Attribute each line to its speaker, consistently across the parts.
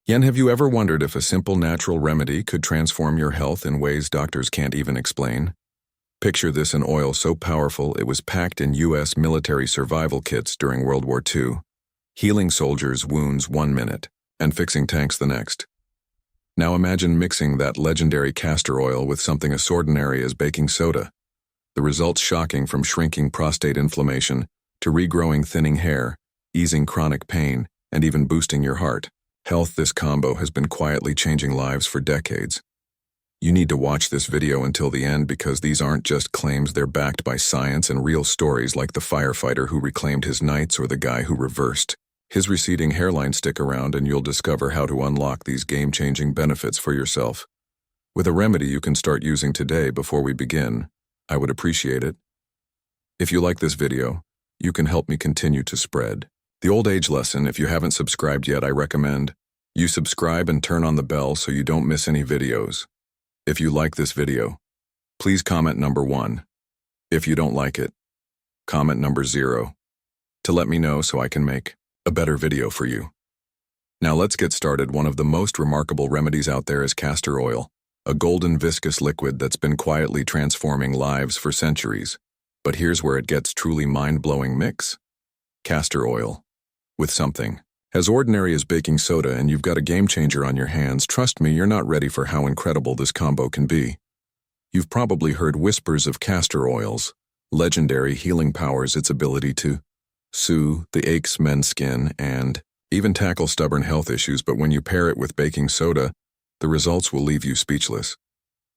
Speaker 1: Yen, have you ever wondered if a simple natural remedy could transform your health in ways doctors can't even explain? Picture this: an oil so powerful it was packed in U.S. military survival kits during World War II, healing soldiers' wounds 1 minute and fixing tanks the next. Now imagine mixing that legendary castor oil with something as ordinary as baking soda. The results shocking: from shrinking prostate inflammation to regrowing thinning hair, easing chronic pain, and even boosting your heart health. This combo has been quietly changing lives for decades. You need to watch this video until the end, because these aren't just claims, they're backed by science and real stories, like the firefighter who reclaimed his nights or the guy who reversed his receding hairline. Stick around and you'll discover how to unlock these game-changing benefits for yourself. With a remedy you can start using today. Before we begin, I would appreciate it if you like this video. You can help me continue to spread the old age lesson. If you haven't subscribed yet, I recommend you subscribe and turn on the bell so you don't miss any videos. If you like this video, please comment number 1. If you don't like it, comment number 0 to let me know so I can make a better video for you. Now let's get started. One of the most remarkable remedies out there is castor oil, a golden viscous liquid that's been quietly transforming lives for centuries. But here's where it gets truly mind-blowing. Mix castor oil with something as ordinary as baking soda and you've got a game-changer on your hands. Trust me, you're not ready for how incredible this combo can be. You've probably heard whispers of castor oil's legendary healing powers, its ability to soothe the aches, mend skin, and even tackle stubborn health issues. But when you pair it with baking soda, the results will leave you speechless.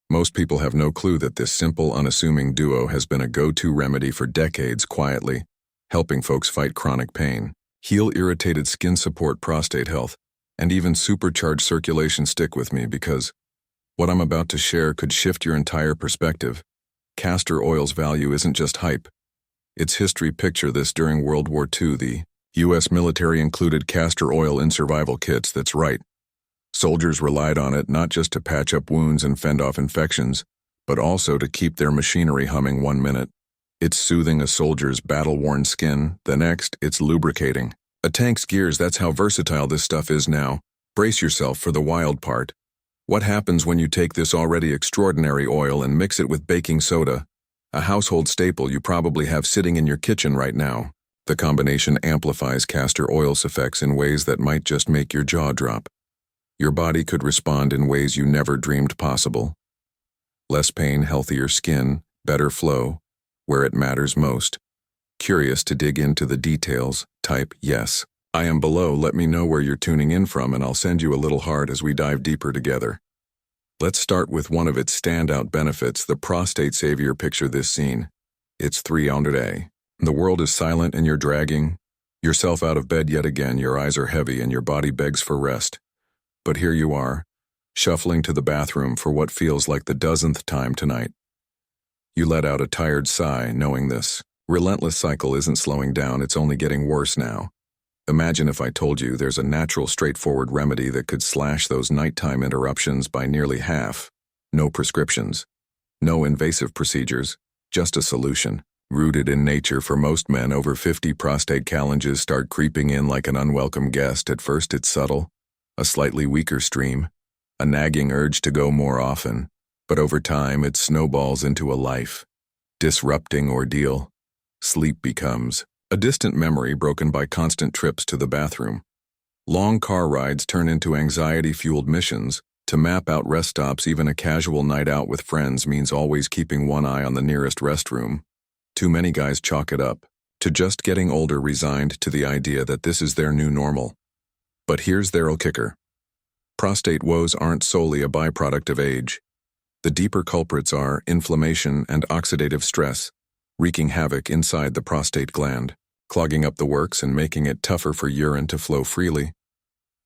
Speaker 1: Most people have no clue that this simple, unassuming duo has been a go-to remedy for decades, quietly helping folks fight chronic pain, heal irritated skin, support prostate health, and even supercharge circulation. Stick with me, because what I'm about to share could shift your entire perspective. Castor oil's value isn't just hype, it's history. Picture this: during World War II, the U.S. military included castor oil in survival kits. That's right. Soldiers relied on it not just to patch up wounds and fend off infections, but also to keep their machinery humming. 1 minute, it's soothing a soldier's battle-worn skin. The next, it's lubricating a tank's gears. That's how versatile this stuff is. Now, brace yourself for the wild part. What happens when you take this already extraordinary oil and mix it with baking soda, a household staple you probably have sitting in your kitchen right now? The combination amplifies castor oil's effects in ways that might just make your jaw drop. Your body could respond in ways you never dreamed possible. Less pain, healthier skin, better flow, where it matters most. Curious to dig into the details? Type yes, I am below. Let me know where you're tuning in from and I'll send you a little heart as we dive deeper together. Let's start with one of its standout benefits, the prostate savior. Picture this scene. It's 3 a.m. The world is silent and you're dragging yourself out of bed yet again. Your eyes are heavy and your body begs for rest. But here you are, shuffling to the bathroom for what feels like the dozenth time tonight. You let out a tired sigh, knowing this relentless cycle isn't slowing down, it's only getting worse now. Imagine if I told you there's a natural, straightforward remedy that could slash those nighttime interruptions by nearly half. No prescriptions, no invasive procedures, just a solution rooted in nature. For most men over 50, prostate challenges start creeping in like an unwelcome guest. At first it's subtle, a slightly weaker stream, a nagging urge to go more often, but over time it snowballs into a life-disrupting ordeal. Sleep becomes a distant memory broken by constant trips to the bathroom. Long car rides turn into anxiety-fueled missions to map out rest stops. Even a casual night out with friends means always keeping one eye on the nearest restroom. Too many guys chalk it up to just getting older, resigned to the idea that this is their new normal. But here's the real kicker. Prostate woes aren't solely a byproduct of age. The deeper culprits are inflammation and oxidative stress, wreaking havoc inside the prostate gland, clogging up the works and making it tougher for urine to flow freely.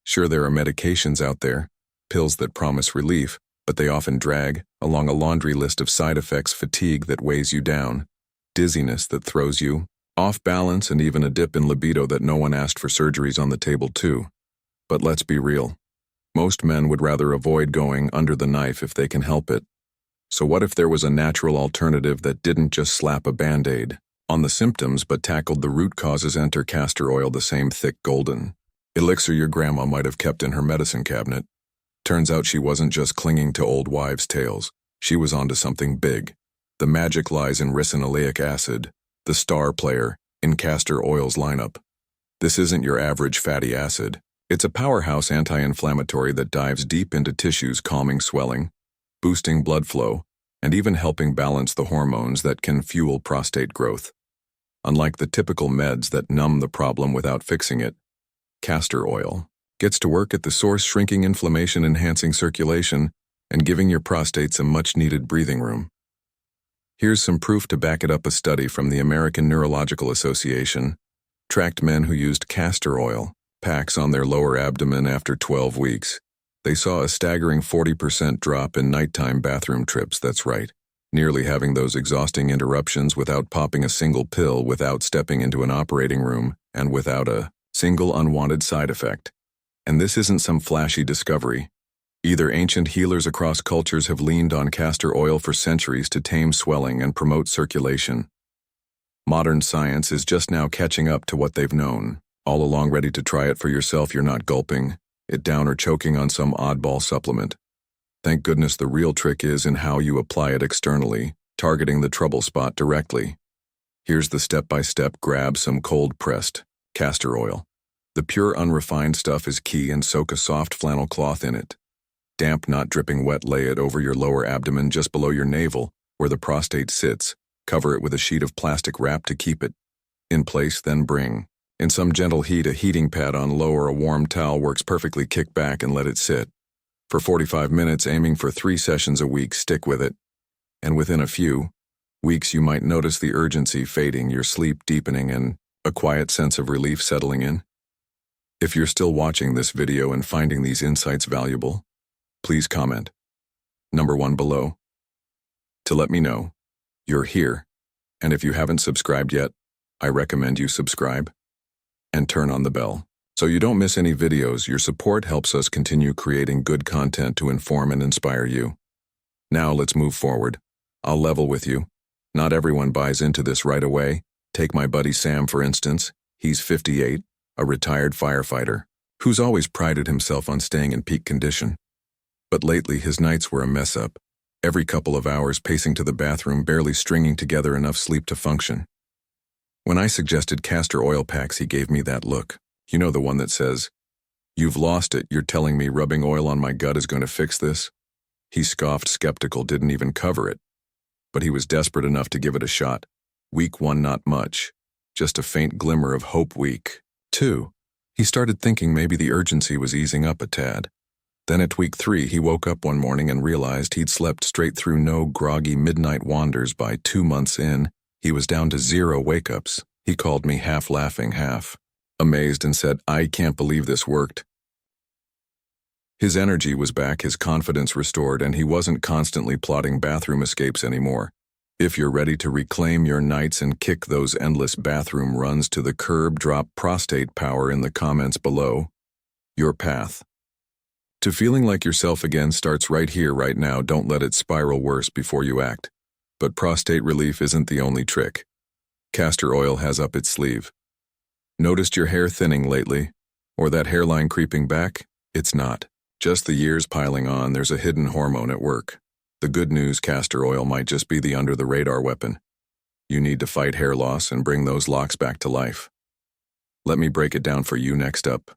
Speaker 1: Sure, there are medications out there, pills that promise relief, but they often drag along a laundry list of side effects: fatigue that weighs you down, dizziness that throws you off balance, and even a dip in libido that no one asked for. Surgeries on the table too. But let's be real. Most men would rather avoid going under the knife if they can help it. So what if there was a natural alternative that didn't just slap a band-aid on the symptoms but tackled the root causes? Enter castor oil, the same thick golden Elixir your grandma might have kept in her medicine cabinet. Turns out she wasn't just clinging to old wives' tales. She was onto something big. The magic lies in ricinoleic acid, the star player in castor oil's lineup. This isn't your average fatty acid. It's a powerhouse anti-inflammatory that dives deep into tissues, calming swelling, boosting blood flow, and even helping balance the hormones that can fuel prostate growth. Unlike the typical meds that numb the problem without fixing it, castor oil gets to work at the source, shrinking inflammation, enhancing circulation, and giving your prostate some much-needed breathing room. Here's some proof to back it up. A study from the American Neurological Association tracked men who used castor oil packs on their lower abdomen after 12 weeks. They saw a staggering 40% drop in nighttime bathroom trips. That's right, nearly having those exhausting interruptions without popping a single pill, without stepping into an operating room, and without a single unwanted side effect. And this isn't some flashy discovery. Either ancient healers across cultures have leaned on castor oil for centuries to tame swelling and promote circulation. Modern science is just now catching up to what they've known, all along ready to try it for yourself. You're not gulping it down or choking on some oddball supplement. Thank goodness the real trick is in how you apply it externally, targeting the trouble spot directly. Here's the step-by-step. Grab some cold-pressed castor oil. The pure unrefined stuff is key, and soak a soft flannel cloth in it. Damp, not dripping wet, lay it over your lower abdomen just below your navel, where the prostate sits. Cover it with a sheet of plastic wrap to keep it in place, then bring in some gentle heat. A heating pad on low or a warm towel works perfectly. Kick back and let it sit for 45 minutes, aiming for 3 sessions a week. Stick with it, and within a few weeks you might notice the urgency fading, your sleep deepening, and a quiet sense of relief settling in. If you're still watching this video and finding these insights valuable, please comment number 1 below to let me know you're here. And if you haven't subscribed yet, I recommend you subscribe and turn on the bell so you don't miss any videos. Your support helps us continue creating good content to inform and inspire you. Now let's move forward. I'll level with you. Not everyone buys into this right away. Take my buddy Sam, for instance. He's 58, a retired firefighter, who's always prided himself on staying in peak condition. But lately his nights were a mess up. Every couple of hours pacing to the bathroom, barely stringing together enough sleep to function. When I suggested castor oil packs, he gave me that look. You know, the one that says, "You've lost it. You're telling me rubbing oil on my gut is going to fix this?" He scoffed, skeptical, didn't even cover it. But he was desperate enough to give it a shot. Week 1, not much. Just a faint glimmer of hope. Week 2, he started thinking maybe the urgency was easing up a tad. Then at week 3, he woke up one morning and realized he'd slept straight through no groggy midnight wanders. By 2 months in, he was down to 0 wake-ups. He called me, half laughing, half amazed, and said, "I can't believe this worked." His energy was back, his confidence restored, and he wasn't constantly plotting bathroom escapes anymore. If you're ready to reclaim your nights and kick those endless bathroom runs to the curb, drop prostate power in the comments below. Your path to feeling like yourself again starts right here, right now. Don't let it spiral worse before you act. But prostate relief isn't the only trick castor oil has up its sleeve. Noticed your hair thinning lately? Or that hairline creeping back? It's not just the years piling on. There's a hidden hormone at work. The good news, castor oil might just be the under-the-radar weapon. You need to fight hair loss and bring those locks back to life. Let me break it down for you. Next up,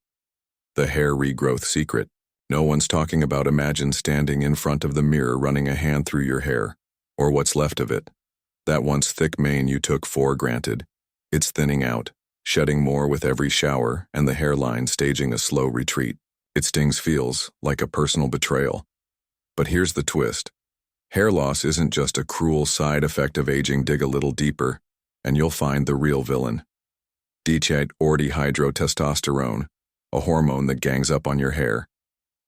Speaker 1: the hair regrowth secret. No one's talking about. Imagine standing in front of the mirror, running a hand through your hair, or what's left of it. That once thick mane you took for granted. It's thinning out, shedding more with every shower, and the hairline staging a slow retreat. It stings, feels like a personal betrayal. But here's the twist. Hair loss isn't just a cruel side effect of aging. Dig a little deeper, and you'll find the real villain. Dihydrotestosterone, a hormone that gangs up on your hair.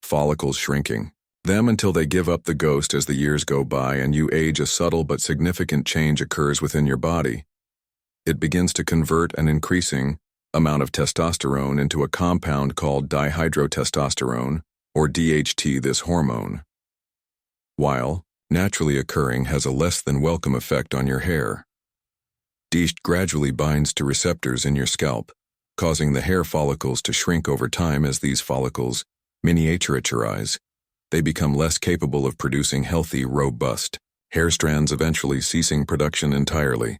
Speaker 1: Follicles shrinking them until they give up the ghost as the years go by and you age. A subtle but significant change occurs within your body. It begins to convert an increasing amount of testosterone into a compound called dihydrotestosterone, or DHT. This hormone, while naturally occurring, has a less than welcome effect on your hair. DHT gradually binds to receptors in your scalp, causing the hair follicles to shrink over time. As these follicles miniaturize, they become less capable of producing healthy, robust hair strands, eventually ceasing production entirely.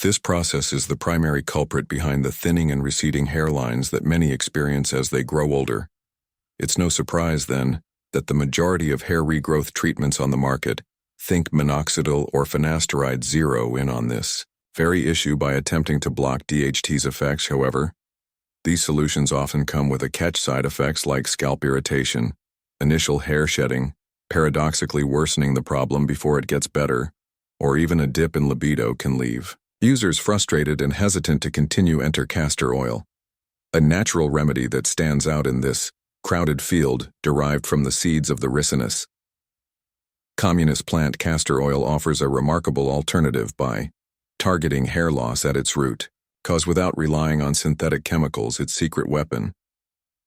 Speaker 1: This process is the primary culprit behind the thinning and receding hairlines that many experience as they grow older. It's no surprise, then, that the majority of hair regrowth treatments on the market, think minoxidil or finasteride, zero in on this very issue by attempting to block DHT's effects. However, these solutions often come with a catch: side effects like scalp irritation, initial hair shedding, paradoxically worsening the problem before it gets better, or even a dip in libido can leave users frustrated and hesitant to continue. Enter castor oil, a natural remedy that stands out in this crowded field, derived from the seeds of the ricinus communis plant. Castor oil offers a remarkable alternative by targeting hair loss at its root, cause without relying on synthetic chemicals. Its secret weapon: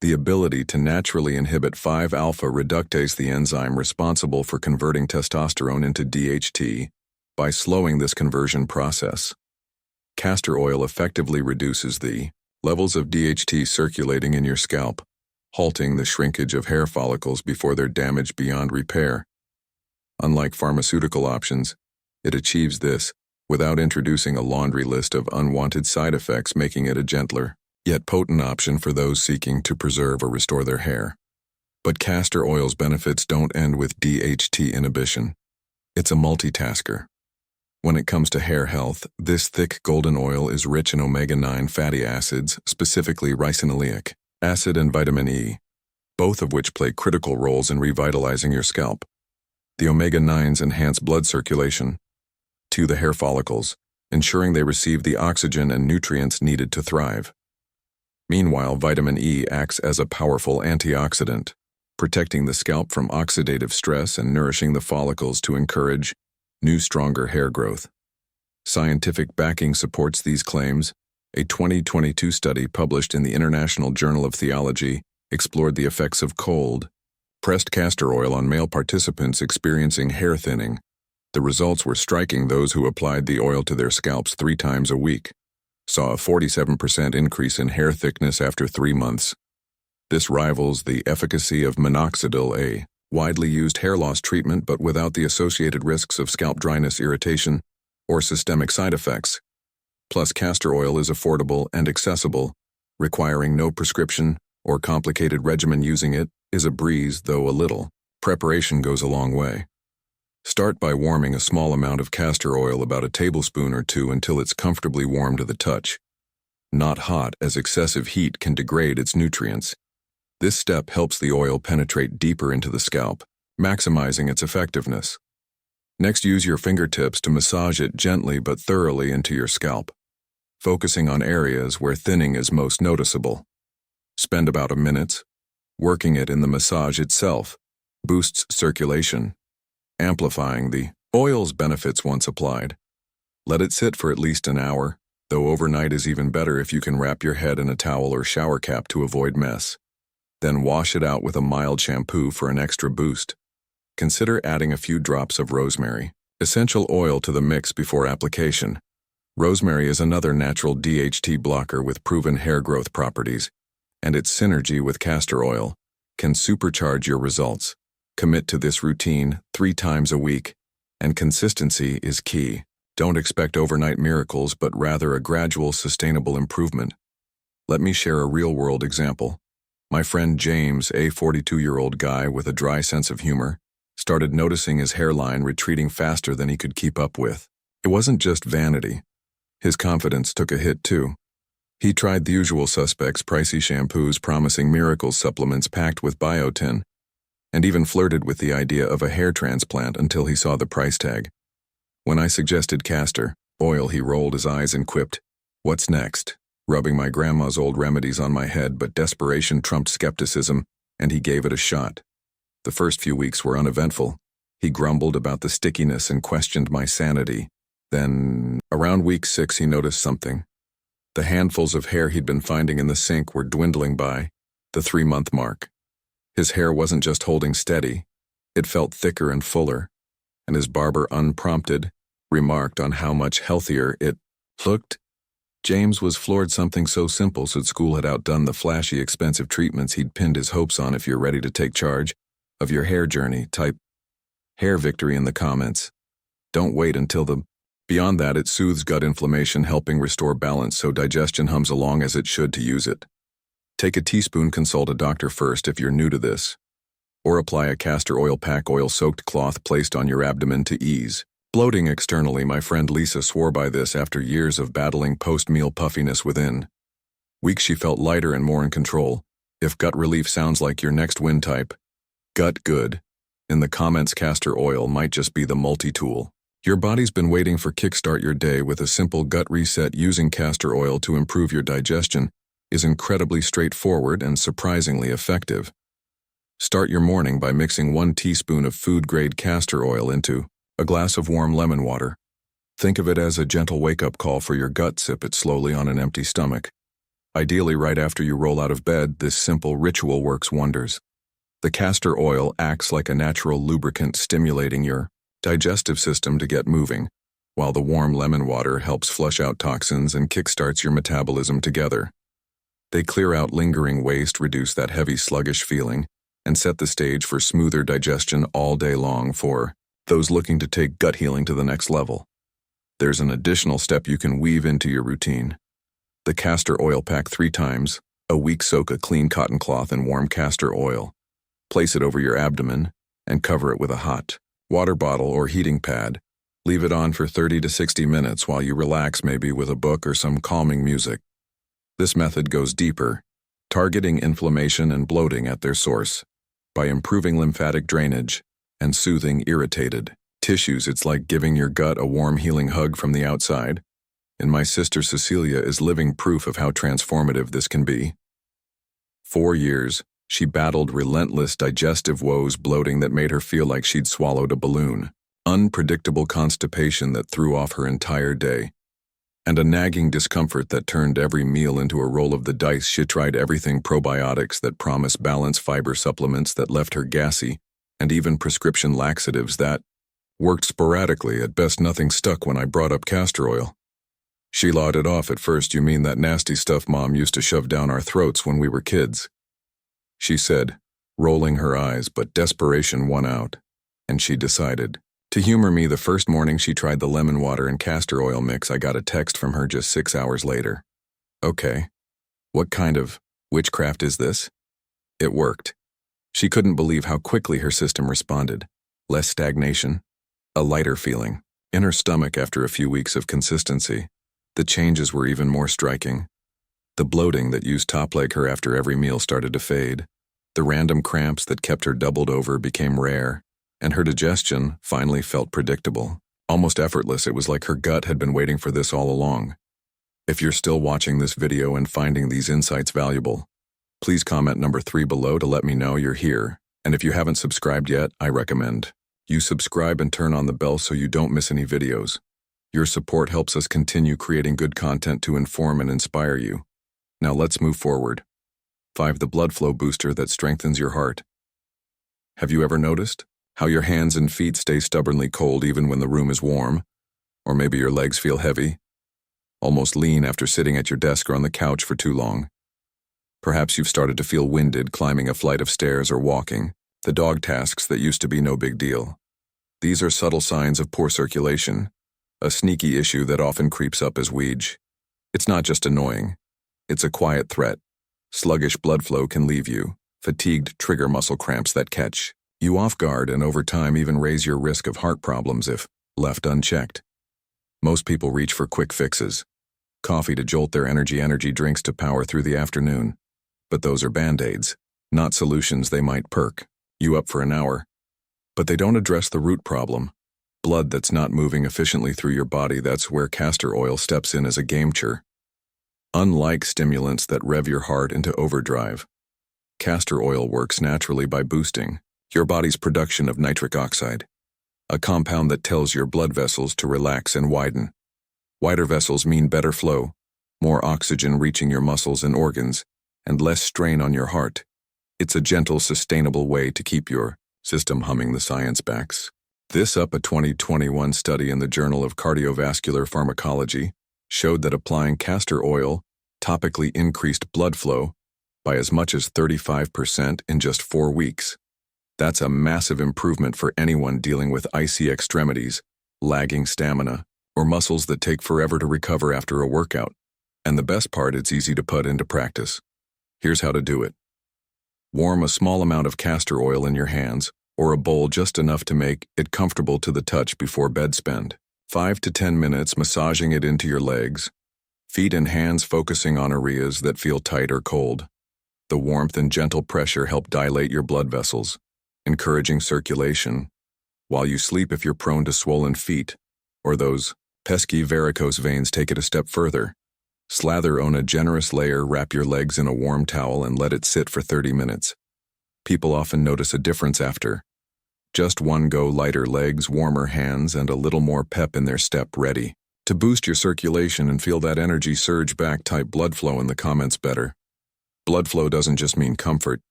Speaker 1: the ability to naturally inhibit 5-alpha reductase, the enzyme responsible for converting testosterone into DHT. By slowing this conversion process, castor oil effectively reduces the levels of DHT circulating in your scalp, halting the shrinkage of hair follicles before they're damaged beyond repair. Unlike pharmaceutical options, it achieves this without introducing a laundry list of unwanted side effects, making it a gentler, yet potent option for those seeking to preserve or restore their hair. But castor oil's benefits don't end with DHT inhibition. It's a multitasker. When it comes to hair health, this thick golden oil is rich in omega-9 fatty acids, specifically ricinoleic acid and vitamin E, both of which play critical roles in revitalizing your scalp. The omega-9s enhance blood circulation to the hair follicles, ensuring they receive the oxygen and nutrients needed to thrive. Meanwhile, vitamin E acts as a powerful antioxidant, protecting the scalp from oxidative stress and nourishing the follicles to encourage new, stronger hair growth. Scientific backing supports these claims. A 2022 study published in the International Journal of Theology explored the effects of cold-pressed castor oil on male participants experiencing hair thinning. The results were striking. Those who applied the oil to their scalps 3 times a week saw a 47% increase in hair thickness after 3 months. This rivals the efficacy of minoxidil, a widely used hair loss treatment but without the associated risks of scalp dryness, irritation, or systemic side effects. Plus, castor oil is affordable and accessible, requiring no prescription or complicated regimen. Using it is a breeze, though a little preparation goes a long way. Start by warming a small amount of castor oil, about a tablespoon or 2, until it's comfortably warm to the touch. Not hot, as excessive heat can degrade its nutrients. This step helps the oil penetrate deeper into the scalp, maximizing its effectiveness. Next, use your fingertips to massage it gently but thoroughly into your scalp, focusing on areas where thinning is most noticeable. Spend about a minute working it in. The massage itself boosts circulation, amplifying the oil's benefits once applied. Let it sit for at least an hour, though overnight is even better if you can wrap your head in a towel or shower cap to avoid mess. Then wash it out with a mild shampoo for an extra boost. Consider adding a few drops of rosemary essential oil to the mix before application. Rosemary is another natural DHT blocker with proven hair growth properties, and its synergy with castor oil can supercharge your results. Commit to this routine 3 times a week, and consistency is key. Don't expect overnight miracles, but rather a gradual, sustainable improvement. Let me share a real-world example. My friend James, a 42-year-old guy with a dry sense of humor, started noticing his hairline retreating faster than he could keep up with. It wasn't just vanity. His confidence took a hit too. He tried the usual suspects: pricey shampoos, promising miracles, supplements packed with biotin, and even flirted with the idea of a hair transplant until he saw the price tag. When I suggested castor oil, he rolled his eyes and quipped, "What's next?" rubbing my grandma's old remedies on my head, but desperation trumped skepticism, and he gave it a shot. The first few weeks were uneventful. He grumbled about the stickiness and questioned my sanity. Then, around week 6, he noticed something. The handfuls of hair he'd been finding in the sink were dwindling by the 3-month mark. His hair wasn't just holding steady, it felt thicker and fuller, and his barber, unprompted, remarked on how much healthier it looked. James was floored. Something so simple at school had outdone the flashy, expensive treatments he'd pinned his hopes on. If you're ready to take charge of your hair journey, type hair victory in the comments. Don't wait until the beyond that, it soothes gut inflammation, helping restore balance so digestion hums along as it should. To use it, take a teaspoon, consult a doctor first if you're new to this, or apply a castor oil pack, oil-soaked cloth placed on your abdomen to ease bloating externally. My friend Lisa swore by this after years of battling post-meal puffiness. Within weeks she felt lighter and more in control. If gut relief sounds like your next win, type gut good in the comments. Castor oil might just be the multi-tool your body's been waiting for. Kickstart your day with a simple gut reset. Using castor oil to improve your digestion is incredibly straightforward and surprisingly effective. Start your morning by mixing 1 teaspoon of food-grade castor oil into a glass of warm lemon water. Think of it as a gentle wake-up call for your gut. Sip it slowly on an empty stomach. Ideally right after you roll out of bed, this simple ritual works wonders. The castor oil acts like a natural lubricant, stimulating your digestive system to get moving, while the warm lemon water helps flush out toxins and kickstarts your metabolism. Together, they clear out lingering waste, reduce that heavy, sluggish feeling, and set the stage for smoother digestion all day long. For those looking to take gut healing to the next level, there's an additional step you can weave into your routine. The castor oil pack. 3 times a week, soak a clean cotton cloth in warm castor oil. Place it over your abdomen and cover it with a hot water bottle or heating pad. Leave it on for 30 to 60 minutes while you relax, maybe with a book or some calming music. This method goes deeper, targeting inflammation and bloating at their source by improving lymphatic drainage and soothing irritated tissues. It's like giving your gut a warm, healing hug from the outside. And my sister Cecilia is living proof of how transformative this can be. 4 years, she battled relentless digestive woes, bloating that made her feel like she'd swallowed a balloon, unpredictable constipation that threw off her entire day, and a nagging discomfort that turned every meal into a roll of the dice. She tried everything: probiotics that promised balance, fiber supplements that left her gassy, and even prescription laxatives that worked sporadically. At best, nothing stuck. When I brought up castor oil, she lauded off. At first, you mean that nasty stuff Mom used to shove down our throats when we were kids, she said, rolling her eyes, but desperation won out, and she decided to humor me. The first morning she tried the lemon water and castor oil mix, I got a text from her just 6 hours later. Okay, what kind of witchcraft is this? It worked. She couldn't believe how quickly her system responded. Less stagnation, a lighter feeling in her stomach after a few weeks of consistency. The changes were even more striking. The bloating that used to top-leg her after every meal started to fade. The random cramps that kept her doubled over became rare, and her digestion finally felt predictable, almost effortless. It was like her gut had been waiting for this all along. If you're still watching this video and finding these insights valuable, please comment number 3 below to let me know you're here. And if you haven't subscribed yet, I recommend you subscribe and turn on the bell so you don't miss any videos. Your support helps us continue creating good content to inform and inspire you. Now let's move forward. 5. The blood flow booster that strengthens your heart. Have you ever noticed how your hands and feet stay stubbornly cold even when the room is warm? Or maybe your legs feel heavy, almost lean after sitting at your desk or on the couch for too long. Perhaps you've started to feel winded climbing a flight of stairs or walking, the dog tasks that used to be no big deal. These are subtle signs of poor circulation, a sneaky issue that often creeps up as we age. It's not just annoying. It's a quiet threat. Sluggish blood flow can leave you fatigued, trigger muscle cramps that catch you off guard, and over time even raise your risk of heart problems if left unchecked. Most people reach for quick fixes. Coffee to jolt their energy drinks to power through the afternoon. But those are band-aids, not solutions. They might perk you up for an hour, but they don't address the root problem: blood that's not moving efficiently through your body. That's where castor oil steps in as a game changer. Unlike stimulants that rev your heart into overdrive, castor oil works naturally by boosting your body's production of nitric oxide, a compound that tells your blood vessels to relax and widen. Wider vessels mean better flow, more oxygen reaching your muscles and organs, and less strain on your heart. It's a gentle, sustainable way to keep your system humming. The science backs this up. A 2021 study in the Journal of Cardiovascular Pharmacology showed that applying castor oil topically increased blood flow by as much as 35% in just 4 weeks. That's a massive improvement for anyone dealing with icy extremities, lagging stamina, or muscles that take forever to recover after a workout. And the best part, it's easy to put into practice. Here's how to do it. Warm a small amount of castor oil in your hands, or a bowl just enough to make it comfortable to the touch before bed. Spend 5 to 10 minutes massaging it into your legs, feet and hands, focusing on areas that feel tight or cold. The warmth and gentle pressure help dilate your blood vessels, encouraging circulation, while you sleep. If you're prone to swollen feet, or those pesky varicose veins, take it a step further. Slather on a generous layer, wrap your legs in a warm towel and let it sit for 30 minutes. People often notice a difference after just one go: lighter legs, warmer hands, and a little more pep in their step, ready to boost your circulation and feel that energy surge back. Type blood flow in the comments. Better blood flow doesn't just mean comfort.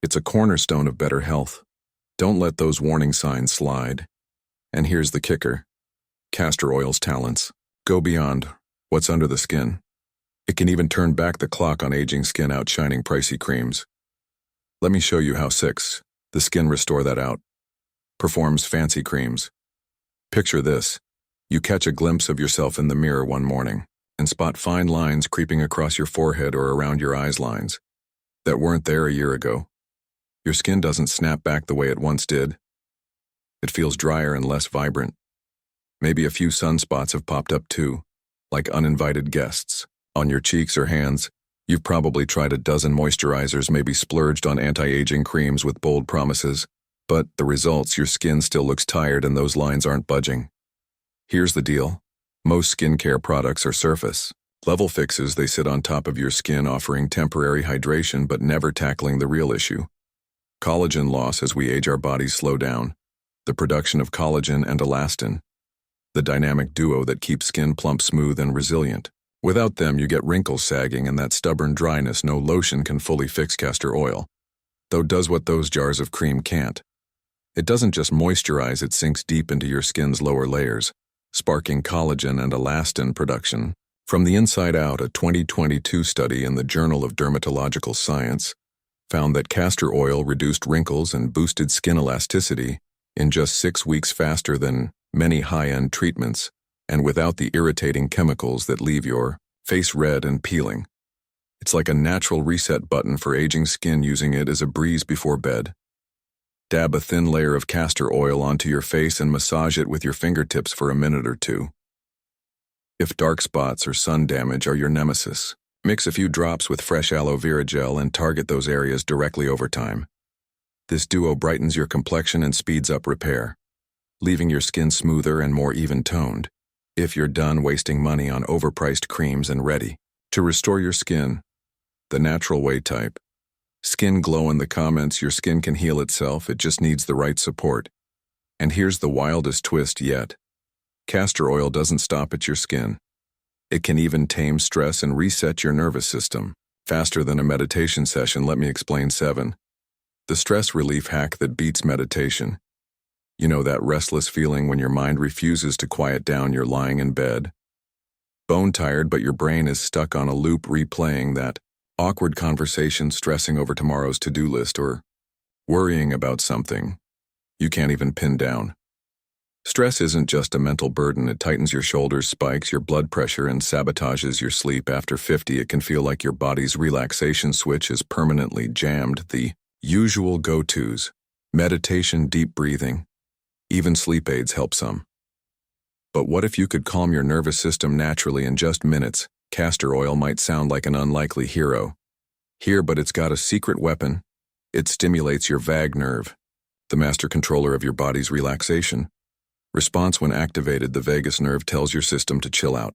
Speaker 1: It's a cornerstone of better health. Don't let those warning signs slide. And here's the kicker. Castor oil's talents go beyond what's under the skin. It can even turn back the clock on aging skin, outshining pricey creams. Let me show you how. 6. The skin restore that out. Performs fancy creams. Picture this. You catch a glimpse of yourself in the mirror one morning and spot fine lines creeping across your forehead or around your eyes, lines that weren't there a year ago. Your skin doesn't snap back the way it once did. It feels drier and less vibrant. Maybe a few sunspots have popped up too, like uninvited guests. On your cheeks or hands, you've probably tried a dozen moisturizers, maybe splurged on anti-aging creams with bold promises, but the results: your skin still looks tired and those lines aren't budging. Here's the deal. Most skincare products are surface level fixes. They sit on top of your skin, offering temporary hydration but never tackling the real issue. Collagen loss. As we age, our bodies slow down the production of collagen and elastin, the dynamic duo that keeps skin plump, smooth, and resilient. Without them, you get wrinkles, sagging, and that stubborn dryness no lotion can fully fix. Castor oil, though, does what those jars of cream can't. It doesn't just moisturize, it sinks deep into your skin's lower layers, sparking collagen and elastin production from the inside out. A 2022 study in the Journal of Dermatological Science found that castor oil reduced wrinkles and boosted skin elasticity in just 6 weeks, faster than many high-end treatments, and without the irritating chemicals that leave your face red and peeling. It's like a natural reset button for aging skin. Using it as a breeze before bed. Dab a thin layer of castor oil onto your face and massage it with your fingertips for a minute or two. If dark spots or sun damage are your nemesis, mix a few drops with fresh aloe vera gel and target those areas directly over time. This duo brightens your complexion and speeds up repair, leaving your skin smoother and more even-toned. If you're done wasting money on overpriced creams and ready to restore your skin the natural way, type skin glow in the comments. Your skin can heal itself, it just needs the right support. And here's the wildest twist yet. Castor oil doesn't stop at your skin. It can even tame stress and reset your nervous system faster than a meditation session. Let me explain. 7. The stress relief hack that beats meditation. You know that restless feeling when your mind refuses to quiet down? You're lying in bed, bone tired, but your brain is stuck on a loop, replaying that awkward conversation, stressing over tomorrow's to-do list, or worrying about something you can't even pin down. Stress isn't just a mental burden. It tightens your shoulders, spikes your blood pressure, and sabotages your sleep. After 50, it can feel like your body's relaxation switch is permanently jammed. The usual go-tos: meditation, deep breathing, even sleep aids help some. But what if you could calm your nervous system naturally in just minutes? Castor oil might sound like an unlikely hero here, but it's got a secret weapon. It stimulates your vagus nerve, the master controller of your body's relaxation response. When activated, the vagus nerve tells your system to chill out,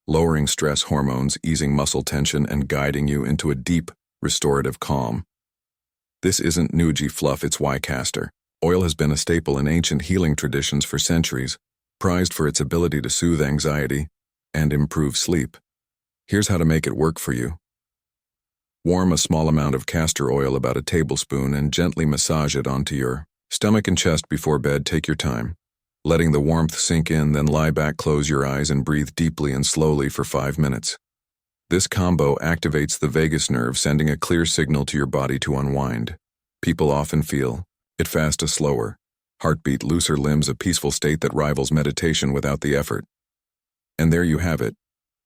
Speaker 1: lowering stress hormones, easing muscle tension, and guiding you into a deep, restorative calm. This isn't Nuji fluff, it's why castor oil has been a staple in ancient healing traditions for centuries, prized for its ability to soothe anxiety and improve sleep. Here's how to make it work for you. Warm a small amount of castor oil, about a tablespoon, and gently massage it onto your stomach and chest before bed. Take your time. Letting the warmth sink in, then lie back, close your eyes, and breathe deeply and slowly for 5 minutes. This combo activates the vagus nerve, sending a clear signal to your body to unwind. People often feel it fast, a slower heartbeat, looser limbs, a peaceful state that rivals meditation without the effort. And there you have it,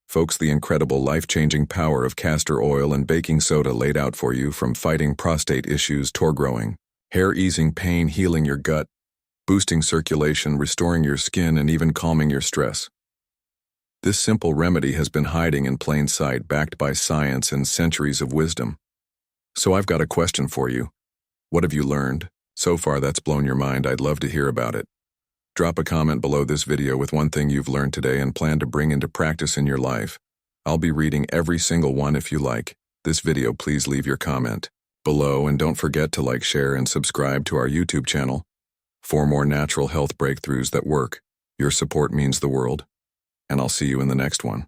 Speaker 1: folks, the incredible life-changing power of castor oil and baking soda laid out for you, from fighting prostate issues, core growing, hair easing pain, healing your gut, boosting circulation, restoring your skin, and even calming your stress. This simple remedy has been hiding in plain sight, backed by science and centuries of wisdom. So I've got a question for you. What have you learned so far that's blown your mind? I'd love to hear about it. Drop a comment below this video with one thing you've learned today and plan to bring into practice in your life. I'll be reading every single one. If you like this video, please leave your comment below, and don't forget to like, share, and subscribe to our YouTube channel for more natural health breakthroughs that work. Your support means the world, and I'll see you in the next one.